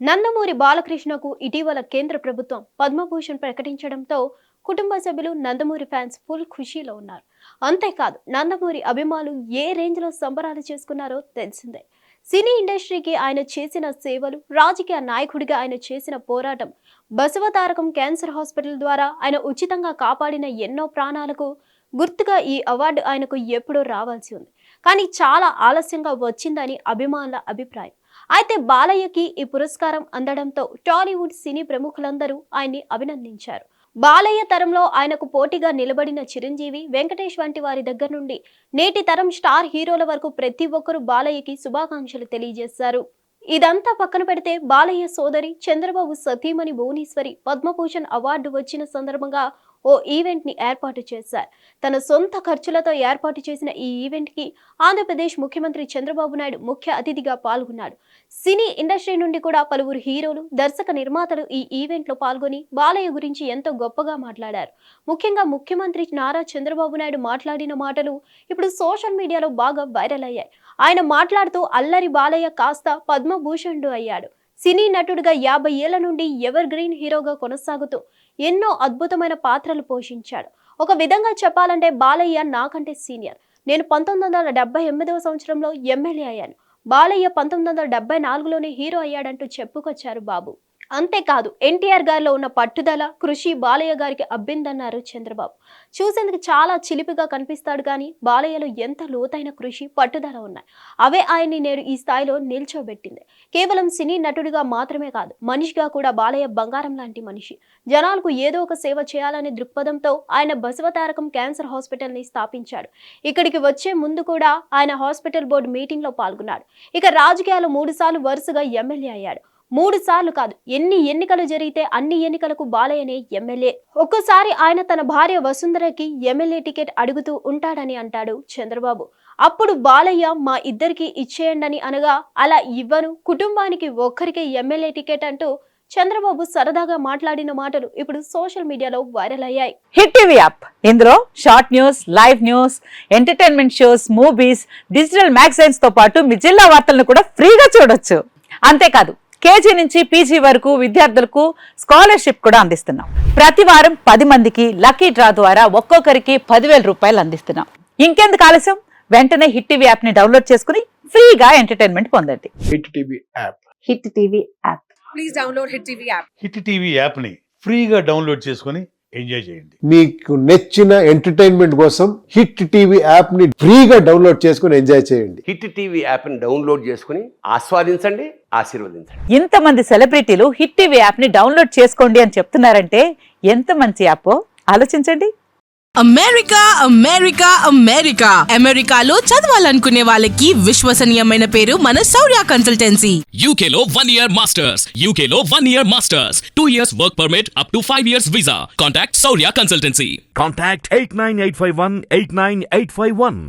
నందమూరి బాలకృష్ణకు ఇటీవల కేంద్ర ప్రభుత్వం పద్మభూషణ్ ప్రకటించడంతో కుటుంబ సభ్యులు నందమూరి ఫ్యాన్స్ ఫుల్ ఖుషీలో ఉన్నారు. అంతేకాదు నందమూరి అభిమానులు ఏ రేంజ్ లో సంబరాలు చేసుకున్నారో తెలిసిందే. సినీ ఇండస్ట్రీకి ఆయన చేసిన సేవలు, రాజకీయ నాయకుడిగా ఆయన చేసిన పోరాటం, బసవతారకం క్యాన్సర్ హాస్పిటల్ ద్వారా ఆయన ఉచితంగా కాపాడిన ఎన్నో ప్రాణాలకు గుర్తుగా ఈ అవార్డు ఆయనకు ఎప్పుడో రావాల్సి ఉంది. కానీ చాలా ఆలస్యంగా వచ్చిందని అభిమానుల అభిప్రాయం. అయితే బాలయ్యకి ఈ పురస్కారం అందడంతో టాలీవుడ్ సినీ ప్రముఖులందరూ ఆయన్ని అభినందించారు. బాలయ్య తరంలో ఆయనకు పోటీగా నిలబడిన చిరంజీవి, వెంకటేష్ వంటి వారి దగ్గర నుండి నేటి తరం స్టార్ హీరోల వరకు ప్రతి ఒక్కరూ బాలయ్యకి శుభాకాంక్షలు తెలియజేశారు. ఇదంతా పక్కన పెడితే బాలయ్య సోదరి చంద్రబాబు సతీమణి భువనేశ్వరి పద్మభూషణ్ అవార్డు వచ్చిన సందర్భంగా ఓ ఈవెంట్ ని ఏర్పాటు చేశారు. తన సొంత ఖర్చులతో ఏర్పాటు చేసిన ఈ ఈవెంట్ కి ఆంధ్రప్రదేశ్ ముఖ్యమంత్రి చంద్రబాబు నాయుడు ముఖ్య అతిథిగా పాల్గొన్నాడు. సినీ ఇండస్ట్రీ నుండి కూడా పలువురు హీరోలు, దర్శక నిర్మాతలు ఈ ఈవెంట్ లో పాల్గొని బాలయ్య గురించి ఎంతో గొప్పగా మాట్లాడారు. ముఖ్యంగా ముఖ్యమంత్రి నారా చంద్రబాబు నాయుడు మాట్లాడిన మాటలు ఇప్పుడు సోషల్ మీడియాలో బాగా వైరల్ అయ్యాయి. ఆయన మాట్లాడుతూ అల్లరి బాలయ్య కాస్త పద్మభూషణుడు అయ్యాడు. సినీ నటుడిగా 50 ఏళ్ల నుండి ఎవర్ గ్రీన్ హీరోగా కొనసాగుతూ ఎన్నో అద్భుతమైన పాత్రలు పోషించాడు. ఒక విధంగా చెప్పాలంటే బాలయ్య నాకంటే సీనియర్. నేను 1978వ సంవత్సరంలో ఎమ్మెల్యే అయ్యాను. బాలయ్య 1974లోనే హీరో అయ్యాడంటూ చెప్పుకొచ్చారు బాబు. అంతేకాదు ఎన్టీఆర్ గారిలో ఉన్న పట్టుదల, కృషి బాలయ్య గారికి అబ్బిందన్నారు చంద్రబాబు. చూసేందుకు చాలా చిలిపిగా కనిపిస్తాడు కానీ బాలయ్యలో ఎంత లోతైన కృషి, పట్టుదల ఉన్నాయి. అవే ఆయన్ని నేడు ఈ స్థాయిలో నిల్చోబెట్టింది. కేవలం సినీ నటుడిగా మాత్రమే కాదు, మనిషిగా కూడా బాలయ్య బంగారం లాంటి మనిషి. జనాలకు ఏదో ఒక సేవ చేయాలనే దృక్పథంతో ఆయన బసవతారకం క్యాన్సర్ హాస్పిటల్ ని స్థాపించాడు. ఇక్కడికి వచ్చే ముందు కూడా ఆయన హాస్పిటల్ బోర్డు మీటింగ్ లో పాల్గొన్నాడు. ఇక రాజకీయాలు 3 సార్లు వరుసగా ఎమ్మెల్యే అయ్యాడు. 3 సార్లు కాదు, ఎన్ని ఎన్నికలు జరిగితే అన్ని ఎన్నికలకు బాలయ్యనే ఎమ్మెల్యే. ఒక్కోసారి ఆయన తన భార్య వసుంధరకి ఎమ్మెల్యే టికెట్ అడుగుతూ ఉంటాడని అంటాడు చంద్రబాబు. అప్పుడు బాలయ్య మా ఇద్దరికి ఇచ్చేయండి అనగా, అలా ఇవ్వను, కుటుంబానికి ఒక్కరికే ఎమ్మెల్యే టికెట్ అంటూ చంద్రబాబు సరదాగా మాట్లాడిన మాటలు ఇప్పుడు సోషల్ మీడియాలో వైరల్ అయ్యాయి. హిట్ టీవీ యాప్, ఇందులో short news, live news, entertainment shows, movies, digital magazines తో పాటు మీ జిల్లా వార్తలను కూడా ఫ్రీగా చూడొచ్చు. అంతేకాదు కేజీ నుంచి పీజీ వరకు విద్యార్థులకు స్కాలర్షిప్ కూడా అందిస్తున్నాం. ప్రతి వారం 10 మందికి లక్కీ డ్రా ద్వారా ఒక్కొక్కరికి 10,000 రూపాయలు అందిస్తున్నాం. ఇంకెందుకు ఆలస్యం, వెంటనే హిట్ టీవీ యాప్ ని డౌన్లోడ్ చేసుకుని ఫ్రీగా ఎంటర్టైన్మెంట్ పొందండి. Hit TV app. Hit TV app. Please download hit TV app. Hit TV app ని ఫ్రీగా డౌన్లోడ్ చేసుకుని ఎంజాయ్ చేయండి. మీకు నచ్చిన ఎంటర్టైన్మెంట్ కోసం హిట్ టీవీ యాప్ ని ఫ్రీగా డౌన్లోడ్ చేసుకుని ఎంజాయ్ చేయండి. హిట్ టీవీ యాప్ ని డౌన్లోడ్ చేసుకుని ఆస్వాదించండి, ఆశీర్వదించండి. ఇంతమంది సెలబ్రిటీలు హిట్ టీవీ యాప్ ని డౌన్లోడ్ చేసుకోండి అని చెప్తున్నారంటే ఎంత మంచి యాప్ ఆలోచించండి. అమెరికా అమెరికా అమెరికా అమెరికాలో చదవాలనుకునే వాళ్ళకి విశ్వసనీయమైన పేరు మన శౌర్య కన్సల్టెన్సీ. UK లో 1 year masters, UK లో 1 year masters, 2 years work permit up to 5 years visa. Contact Saurya Consultancy. Contact 89851 89851.